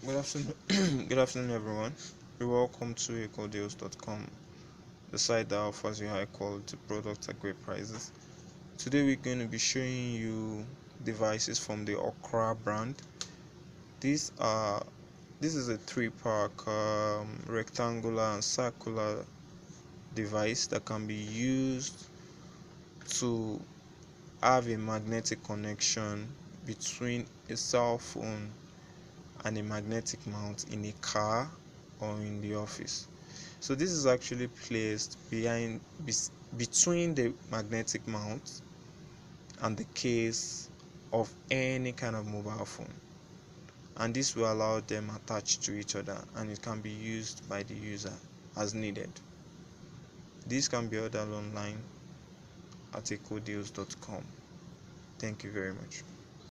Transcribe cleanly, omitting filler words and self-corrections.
Good afternoon, good afternoon, everyone. Welcome to EkoDeals.com, the site that offers you high quality products at great prices. Today, we're going to be showing you devices from the Okra brand. These are this is a three-pack rectangular and circular device that can be used to have a magnetic connection between a cell phone and a magnetic mount in a car or in the office. So this is actually placed between the magnetic mount and the case of any kind of mobile phone, and this will allow them attached to each other, and it can be used by the user as needed. This can be ordered online at EkoDeals.com. Thank you very much.